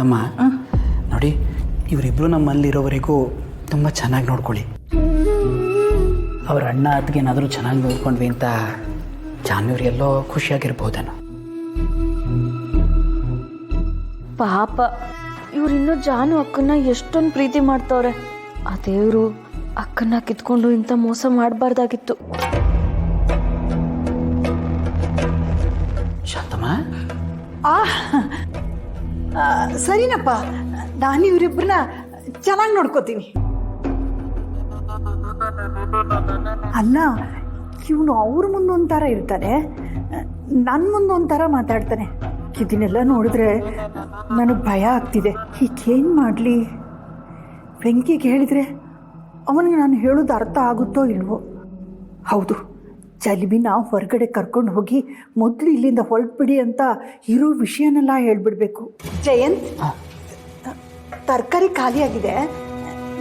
ಶಾಂತಮ್ಮ ನೋಡಿ, ಇವರಿಬ್ಬರು ನಮ್ಮಲ್ಲಿರೋವರೆಗೂ ತುಂಬ ಚೆನ್ನಾಗಿ ನೋಡ್ಕೊಳ್ಳಿ. ಅವ್ರ ಅಣ್ಣ ಅದಕ್ಕೇನಾದರೂ ಚೆನ್ನಾಗಿ ನೋಡ್ಕೊಂಡ್ವಿ ಅಂತ ಜಾನ್ವಿಯವರೆಲ್ಲೋ ಖುಷಿಯಾಗಿರ್ಬೋದೇನೋ. ಪಾಪ ಇವ್ರಿನ್ನೂ ಜಾನು ಅಕ್ಕನ್ನ ಎಷ್ಟೊಂದು ಪ್ರೀತಿ ಮಾಡ್ತವ್ರೆ. ಆ ದೇವರು ಅಕ್ಕನ್ನ ಕಿತ್ಕೊಂಡು ಇಂಥ ಮೋಸ ಮಾಡಬಾರ್ದಾಗಿತ್ತು. ಶಾಂತಮ್ಮ, ಸರಿನಪ್ಪ, ನಾನು ಇವರಿಬ್ಬರನ್ನ ಚೆನ್ನಾಗಿ ನೋಡ್ಕೋತೀನಿ. ಅಲ್ಲ, ಇವನು ಅವ್ರ ಮುಂದೊಂಥರ ಇರ್ತಾನೆ, ನನ್ನ ಮುಂದೊಂಥರ ಮಾತಾಡ್ತಾನೆ. ಇದನ್ನೆಲ್ಲ ನೋಡಿದ್ರೆ ನನಗೆ ಭಯ ಆಗ್ತಿದೆ. ಈಗೇನು ಮಾಡಲಿ? ವೆಂಕಿಗೆ ಹೇಳಿದರೆ ಅವನಿಗೆ ನಾನು ಹೇಳೋದು ಅರ್ಥ ಆಗುತ್ತೋ ಇಲ್ವೋ? ಹೌದು, ಜಲ್ಬಿನ ಹೊರಗಡೆ ಕರ್ಕೊಂಡು ಹೋಗಿ ಮೊದಲು ಇಲ್ಲಿಂದ ಹೊರಟ್ಬಿಡಿ ಅಂತ ಇರೋ ವಿಷಯನೆಲ್ಲ ಹೇಳ್ಬಿಡ್ಬೇಕು. ಜಯಂತ್, ತರಕಾರಿ ಖಾಲಿಯಾಗಿದೆ,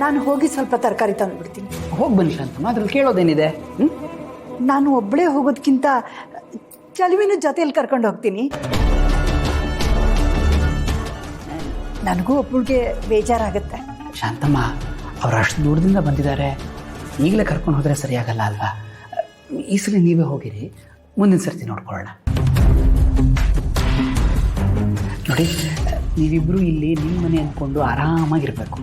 ನಾನು ಹೋಗಿ ಸ್ವಲ್ಪ ತರಕಾರಿ ತಂದುಬಿಡ್ತೀನಿ. ಹೋಗಿ ಬನ್ನಿ ಶಾಂತಮ್ಮ, ಅದ್ರಲ್ಲಿ ಕೇಳೋದೇನಿದೆ? ನಾನು ಒಬ್ಬಳೇ ಹೋಗೋದಕ್ಕಿಂತ ಚಲುವಿನ ಜೊತೆಯಲ್ಲಿ ಕರ್ಕೊಂಡು ಹೋಗ್ತೀನಿ. ನನಗೂ ಒಬ್ಬಳಿಗೆ ಬೇಜಾರಾಗುತ್ತೆ. ಶಾಂತಮ್ಮ, ಅವ್ರು ಅಷ್ಟು ದೂರದಿಂದ ಬಂದಿದ್ದಾರೆ, ಈಗಲೇ ಕರ್ಕೊಂಡು ಹೋದರೆ ಸರಿಯಾಗಲ್ಲ ಅಲ್ವಾ? ಈ ಸಲ ನೀವೇ ಹೋಗಿರಿ, ಮುಂದಿನ ಸರ್ತಿ ನೋಡ್ಕೊಳ್ಳೋಣ. ನೋಡಿ, ನೀವಿಬ್ಬರು ಇಲ್ಲಿ ನಿಮ್ಮ ಮನೆ ಅಂದ್ಕೊಂಡು ಆರಾಮಾಗಿರ್ಬೇಕು.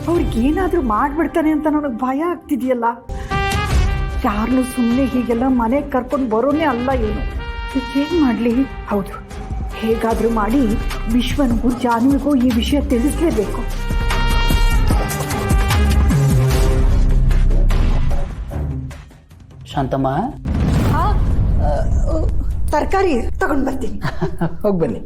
ಅವ್ರಿಗೇನಾದರೂ ಮಾಡಿಬಿಡ್ತಾನೆ ಅಂತ ನನಗೆ ಭಯ ಆಗ್ತಿದೆಯಲ್ಲ. ಯಾರನ್ನೂ ಸುಮ್ಮನೆ ಹೀಗೆಲ್ಲ ಮನೆಗೆ ಕರ್ಕೊಂಡು ಬರೋನೇ ಅಲ್ಲ ಇವನು. ಏನು ಮಾಡಲಿ? ಹೌದು, ಹೇಗಾದರೂ ಮಾಡಿ ವಿಶ್ವನಿಗೂ ಜಾನ್ವಿಗೂ ಈ ವಿಷಯ ತಿಳಿಸಲೇಬೇಕು. ಶಾಂತಮ್ಮ, ತರಕಾರಿ ತಗೊಂಡು ಬರ್ತೀನಿ. ಹೋಗಿ ಬನ್ನಿ.